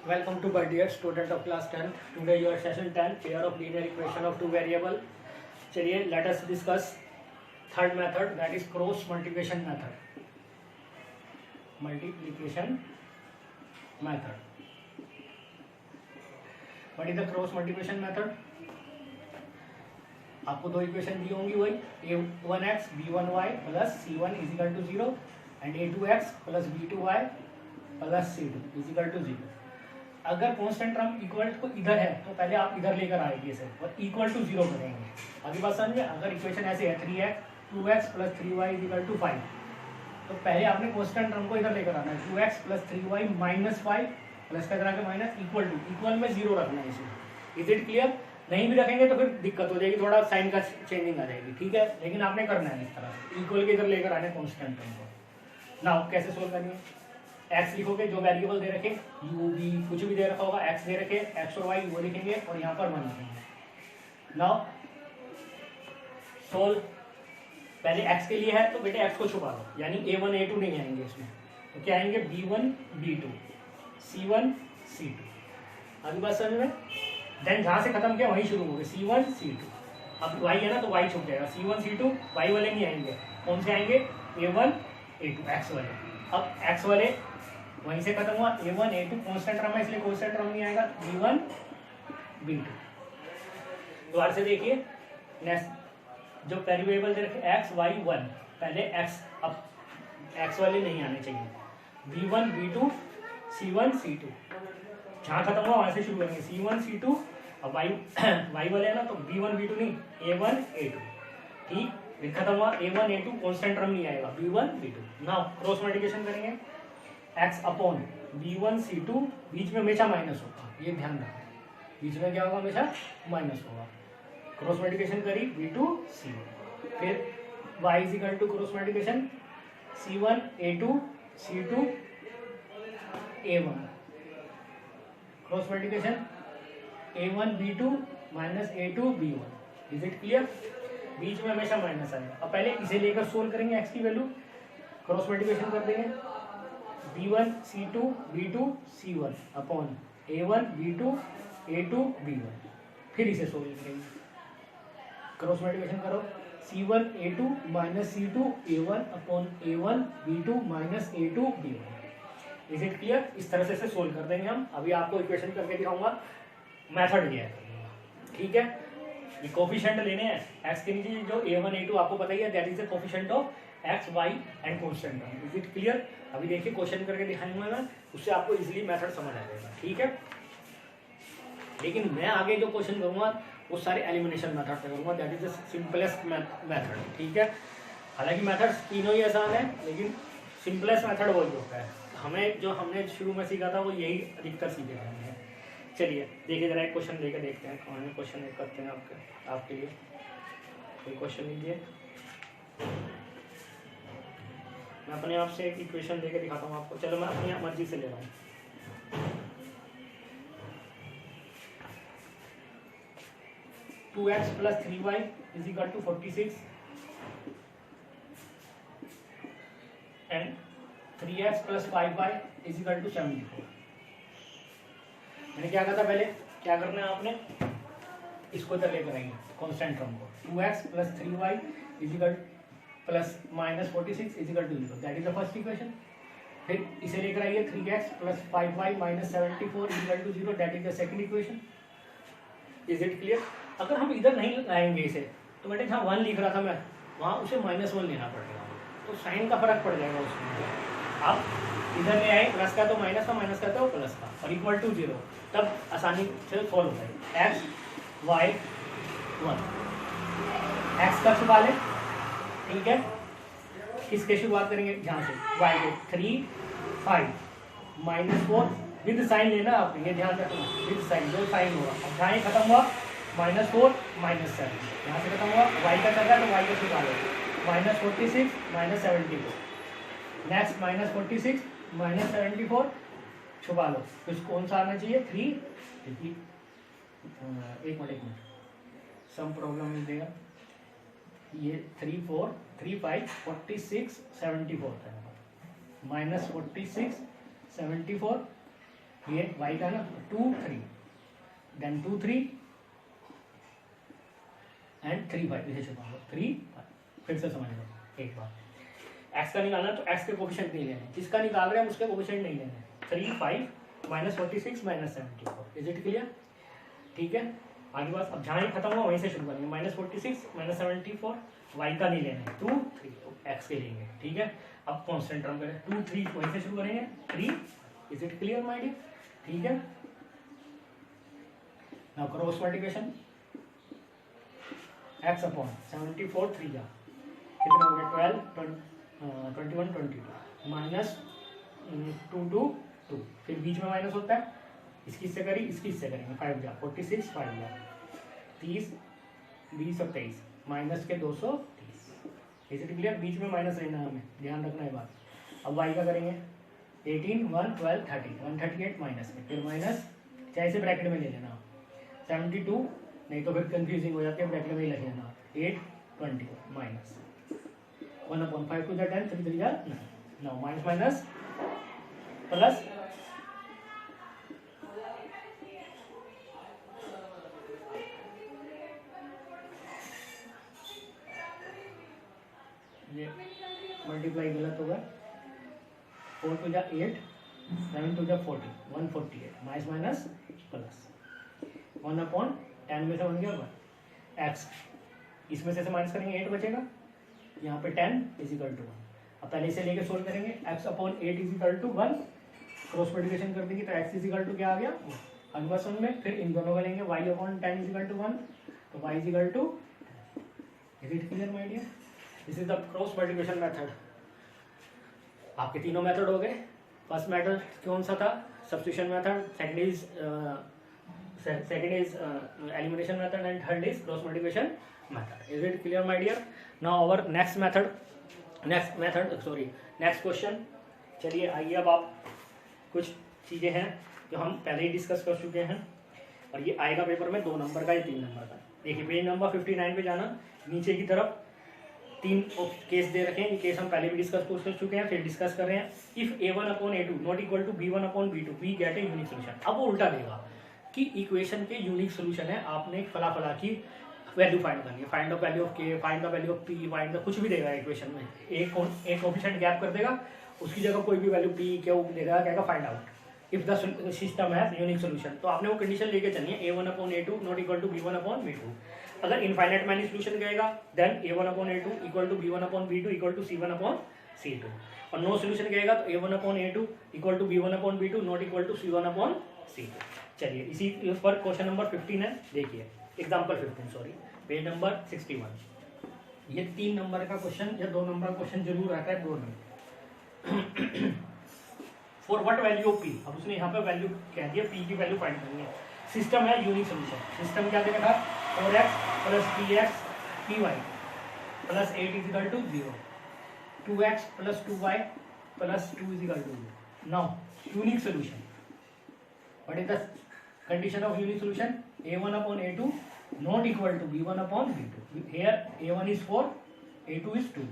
Welcome to my dear student of class 10. Today your session 10 pair of linear equation of two variable. चलिए let us discuss third method, that is cross multiplication method. Multiplication method. What is the cross multiplication method? आपको दो equation दी होंगी वही a1x b1y plus c1 is equal to 0 and a2x plus b2y plus c2 is equal to 0. अगर constant term equal को इधर है तो पहले आप इधर लेकर आएंगे इसे और इक्वल टू 0 करेंगे. अभी बात समझे. अगर इक्वेशन ऐसे है 3x 2x plus 3y is equal to 5 तो पहले आपने कांस्टेंट टर्म को इधर लेकर आना है. 2x plus 3y minus 5 plus का के माइनस इक्वल में 0 रखना है इसे. Is it clear? नहीं भी रखेंगे तो फिर दिक्कत हो जाएगी, थोड़ा साइन का चेंजिंग आ जाएगी. ठीक है, लेकिन आपने करना है इस तरह इक्वल के इधर लेकर आने कांस्टेंट टर्म को. नाउ कैसे सोल्व करेंगे? x लिखोगे, जो वेरिएबल दे रखे u v कुछ भी दे रखा होगा, x दे रखे x और y वो लिखेंगे और यहाँ पर 1 लिखेंगे. Now solve. पहले x के लिए है तो बेटे x को छुपा लो, यानी a1 a2 नहीं आएंगे इसमें. तो क्या आएंगे b1 b2 c1 c2. अभी बात समझ में. देन जहाँ से खत्म किया वहीं शुरू होंगे c1 c2. अब y है ना तो y छुप जाएगा. c1 c2 y वाले नहीं आएंगे. कौन से आएंगे? a1 a2 x वाले. अब x वाले वहीं से खत्म हुआ. a1 a2 कांस्टेंट टर्म है इसलिए कांस्टेंट टर्म नहीं आएगा. b1 b2. दोबारा से देखिए नेक्स्ट जो वेरिएबल दे रखे x y 1 पहले x. अब x वाले नहीं आने चाहिए. b1 b2 c1 c2 जहाँ खत्म हुआ वहां से शुरू करेंगे c1 c2. अब y वाले है ना तो b1 b2 नहीं a1 a2. ठीक, फिर खत्म हुआ a1 a2 कांस्टेंट टर्म नहीं आएगा b1 b2. Now cross multiplication करेंगे x अपॉन b1 c2. बीच में हमेशा माइनस होगा, ये ध्यान रखना. बीच में क्या होगा? हमेशा माइनस होगा. क्रॉस मल्टीप्लिकेशन करी b2 c1. फिर y is equal to cross multiplication c1 a2 c2 a1. Cross multiplication a1 b2 minus a2 b1. Is it clear? बीच में हमेशा माइनस आएगा. अब पहले इसे लेकर सोल्व करेंगे x की वैल्यू. क्रॉस मल्टीप्लिकेशन कर देंगे b1 c2 b2 c1 upon a1 b2 a2 b1. फिर इसे सोल्व करेंगे. क्रॉस मल्टीप्लिकेशन करो c1 a2 minus c2 a1 upon a1 b2 minus a2 b1. Is it clear? इस तरह से इसे सोल्व कर देंगे हम. अभी आपको इक्वेशन करके दिखाऊंगा. मेथड ये है. ठीक है, ये कोफिशिएंट लेने हैं x के नीचे. जो a1 a2 आपको पता ही है, that is the coefficient of x y and constant term. Is it clear? अभी देखिए क्वेश्चन करके दिखाऊंगा मैं, उससे आपको इजीली मेथड समझ आ जाएगा. ठीक है, लेकिन मैं आगे जो क्वेश्चन करूंगा वो सारे एलिमिनेशन मेथड से करूंगा. That is the simplest method. ठीक है, हालांकि मेथड तीनों ही आसान है लेकिन सिंपलेस्ट मेथड वही होता है. हमें जो हमने शुरू में सीखा था वो यही अधिकतर सीखे थे. चलिए देखिए जरा एक क्वेश्चन लेकर देखते हैं. कौन क्वेश्चन करते हैं आपके लिए. कोई क्वेश्चन लीजिए. मैं अपने आप से एक इक्वेशन लेकर दिखाता हूँ आपको. चलो मैं अपनी मर्जी से ले रहा हूँ. Two X plus 3y is equal to 46 and 3x plus 5y is equal to 74. मैंने क्या कहा था पहले? क्या करना है आपने? इसको इधर लेकर आएंगे कांस्टेंट टर्म को. 2x plus 3y is equal plus minus 46 is equal to 0. That is the first equation. फिर इसे लेकर आइए 3x plus 5y minus 74 is equal to 0. That is the second equation. Is it clear? अगर हम इधर नहीं लाएंगे इसे तो बेटे जहाँ 1 लिख रहा था मैं वहाँ उसे -1 लेना पड़ेगा. तो साइन का फर्क पड़ जाएगा उसमें. आप इधर ले आए प्लस का तो माइनस का, माइनस का तो प्लस का और इक्वल टू 0. तब आसानी से सॉल्व हो जाएगा. X Y 1. एक्स का छुपा ले. ठीक है, किसके शुरुआत करेंगे? जहाँ से वाई के 3 5 माइनस 4 विद साइन लेना आपने. ये ध्यान रखना विद साइन, जो साइन होगा. अब जहाँ खत्म हुआ -4 -7. यहाँ से खत्म हुआ वाई का कर रहा है तो वाई का छुपा ले. -46 -74. नेक्स्ट -46 -74 छुपा लो. कुछ कौन सा आना चाहिए? 3. एक मिनट सम प्रॉब्लम मिल देगा. ये 3 4 3 5 46 74 था. -46 74 ये y का ना 2 3 देन 2 3 एंड 3 5 इसे छुपा लो 3 5 फिर से समझ लो एक बार x का निकालना तो x के कोफिशिएंट नहीं लेने जिसका निकाल रहे हैं उसके कोफिशिएंट नहीं लेने 3 5 minus 46 minus 74 is it clear ठीक है आगे बात अब जहाँ खत्म हुआ वहीं से शुरू करेंगे माइनस 46 माइनस 74 y का नहीं लेना 2 3 x के लेंगे ठीक है अब कांस्टेंट टर्म करें 2 3 वहीं से शुरू करेंगे 3 is it clear my dear ठीक है now cross multiplication x upon 74 3 का कितना हो गया 12 21 22 माइनस 2 2 2 फिर बीच में माइनस होता है इसकी से करी इसकी से करेंगे 5 जा 46 5 जा 30 20 और 23 माइनस के 230 इज इट क्लियर बीच में माइनस रहना हमें ध्यान रखना है बात अब y का करेंगे 18 1 12 30 138 माइनस में फिर माइनस चाहे से ब्रैकेट में ले लेना 72 नहीं तो फिर कंफ्यूजिंग हो जाती है ब्रैकेट में ही लग लेना 8 20 माइनस 1/5 टू द 10 3 3 जा 9 माइनस माइनस प्लस ये मल्टीप्लाई गलत होगा 4 टू जा 8 7 टू जा 40 148 माइनस माइनस प्लस 1/10 में से बन गया 1 x इसमें से माइनस करेंगे 8 बचेगा यहाँ पे 10 इज इक्वल टू 1 अब पहले से लेके सोल्व करेंगे x upon 8 is equal to 1 cross multiplication कर देंगे तो x इज इक्वल टू क्या आ गया अगला सम में फिर इन दोनों का लेंगे y upon 10 is equal to 1 तो y is equal to is it clear my dear this is the cross multiplication method आपके तीनों मेथड हो गए फर्स्ट मेथड कौन सा था substitution method second is elimination method and third is cross multiplication method is it clear my dear now our next question चलिए आइए अब आप कुछ चीज़ें हैं जो हम पहले ही डिस्कस कर चुके हैं और ये आएगा पेपर में 2 नंबर का या 3 नंबर का देखिए पेज नंबर 59 पे जाना नीचे की तरफ 3 केस दे रखे हैं ये केस हम पहले भी डिस्कस कर चुके हैं फिर डिस्कस कर रहे हैं if a1 upon a2 not equal to b1 upon b2 we get a unique solution अब वो उल्टा देगा कि इक्वेशन के यूनिक सोल्यूशन है आपने फला की वैल्यू फाइंड करनी है फाइंड द वैल्यू ऑफ के find the value of P find the कुछ भी देगा इक्वेशन में एक कोएफिशिएंट गैप कर देगा उसकी जगह कोई भी वैल्यू पी क्यू देगा कहेगा find out if the system has unique solution तो आपने वो कंडीशन लेके चलनी है a1 upon a2 not equal to b1 upon b2 अगर इनफाइनाइट मैनी सोल्यूशन कहेगा then a1 upon a2 equal to b1 upon b2 equal to c1 upon c2 और no solution कहेगा तो a1 upon a2 equal to b1 upon b2 not equal to c1 upon c2 चलिए इसी पर question number 15 है देखिए example 15 sorry page number 61 ये 3 number का क्वेश्चन या 2 नंबर का क्वेश्चन जरूर आता है बोर्ड में for what value of P अब उसने यहाँ पे वैल्यू कह दिया पी की वैल्यू फाइंड करनी है सिस्टम है यूनिक सोल्यूशन सिस्टम क्या देगा था 4x plus 3x py plus 8 is equal to 0 2x plus 2y plus 2 is equal to 0 now unique solution what is the condition of unique solution a1 upon a2 not equal to b1 upon b2 here a1 is 4 a2 is 2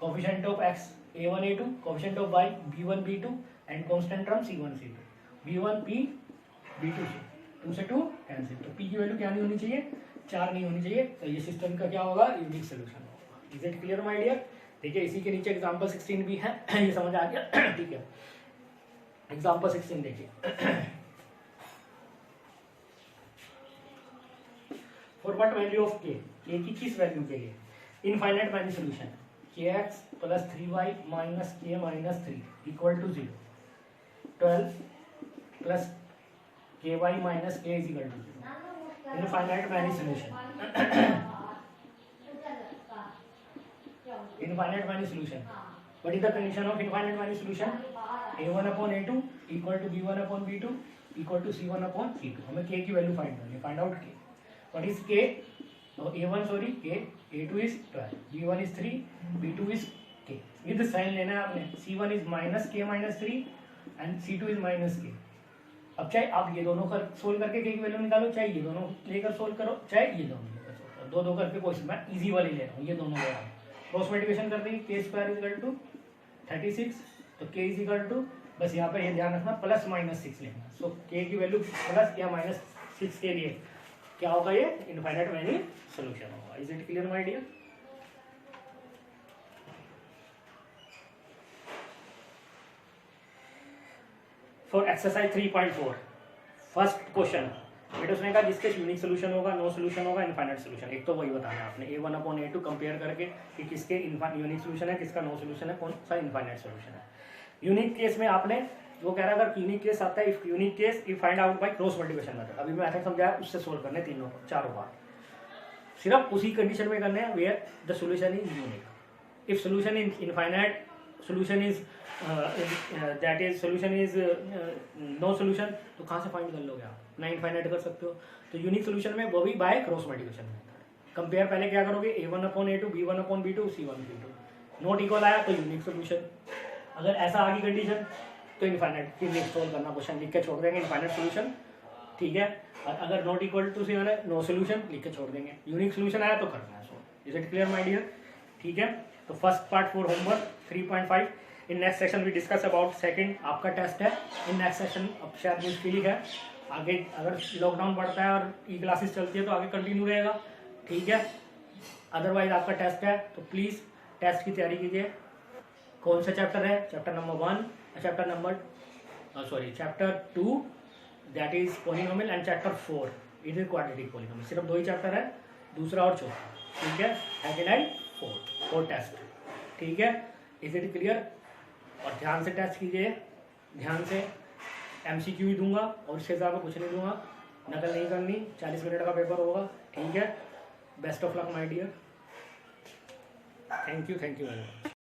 coefficient of x a1 a2 coefficient of y b1 b2 and constant term c1 c2 b1 p b2 c 2 से 2 cancel तो p की value क्या नहीं होनी चाहिए 4 नहीं होनी चाहिए तो ये सिस्टम का क्या होगा यूनिक सोल्यूशन होगा is it clear my dear देखिए इसी के नीचे एग्जांपल 16 भी है ये समझ आ गया ठीक है एग्जांपल 16 देखिए फॉर व्हाट वैल्यू ऑफ के की किस वैल्यू के लिए infinite many solution kx plus 3y minus k minus 3 equal to 0 12 plus ky minus k is equal to 0 infinite many solution infinite many solution what is the condition of infinite many solution a1 upon a2 equal to b1 upon b2 equal to c1 upon c2 हमें k की value find करनी है find out k what is k no a1 sorry k a2 is 12 b1 is 3 b2 is k with sign लेना है आपने c1 is minus k minus 3 and c2 is minus k अब चाहे आप ये दोनों कर सोल्व करके k की वैल्यू निकालो चाहे ये दोनों लेकर सोल्व करो चाहे ये दोनों लेकर सोल्व करो दो करके कोई मैं इजी वाली ले रहा हूँ ये दोनों ले रहा हूँ क्रॉस मल्टीप्लिकेशन कर देंगे k square is equal to 36 तो k इज इक्वल टू बस यहाँ पे ये ध्यान रखना प्लस माइनस 6 लिखना। सो के की वैल्यू प्लस या माइनस 6 के लिए क्या होगा, ये इनफाइनाइट मैनी सोल्यूशन होगा। Is it clear my dear? For exercise 3.4 first question बेटा उसने कहा जिसके यूनिक सोल्यूशन होगा, नो सोल्यूशन होगा, इनफाइनाइट सोल्यूशन। एक तो वही बताना है आपने A1/A2 कंपेयर करके कि किसके यूनिक सोल्यूशन है, किसका नो सोल्यूशन है, कौन सा इनफाइनाइट सोल्यूशन है। यूनिक केस में आपने वो कह रहा है अगर यूनिक केस आता है, if unique case if find out by cross multiplication method. अभी मैं समझाया उससे सोल्व करने तीनों चारों बार, सिर्फ उसी कंडीशन में करने हैं where the solution is unique. If solution is infinite, solution is that is solution is no solution, तो कहाँ से फाइंड कर लोगे आप, ना इनफाइनाइट कर सकते हो। तो यूनिक सोल्यूशन में वो भी by cross multiplication method. Compare पहले क्या करोगे, A1/A2 B1/B2 C1/B2। Not equal आया तो यूनिक सोल्यूशन। अगर ऐसा आगे कंडीशन तो इनफाइनाइट, फिर नेक्स्ट सोल्व करना, क्वेश्चन लिख के छोड़ देंगे इनफाइनाइट सोल्यूशन, ठीक है। और अगर नॉट इक्वल टू से नो सोल्यूशन लिख के छोड़ देंगे, यूनिक सोल्यूशन आया तो करना है। So is it clear my dear? ठीक है। तो first part for homework 3.5। In next session we discuss about second आपका टेस्ट है। इन नेक्स्ट सेशन अब शायद न्यूज क्लिक है, आगे अगर लॉकडाउन बढ़ता है और ई क्लासेस चलती है तो आगे कंटिन्यू रहेगा, ठीक है। अदरवाइज आपका टेस्ट है तो प्लीज़ टेस्ट की तैयारी कीजिए। कौन सा चैप्टर है, chapter number 1, chapter 2 that is polynomial, and chapter 4 it is quadratic polynomial. सिर्फ 2 ही चैप्टर है, दूसरा और चौथा, ठीक है। सेकंड एंड फोर्थ टेस्ट, ठीक है। Is it clear? और ध्यान से टेस्ट कीजिए, ध्यान से। MCQ ही दूंगा और इसके हिसाब में कुछ नहीं दूंगा, नकल नहीं करनी। 40 मिनट का पेपर होगा, ठीक है। Best of luck my dear. Thank you very much.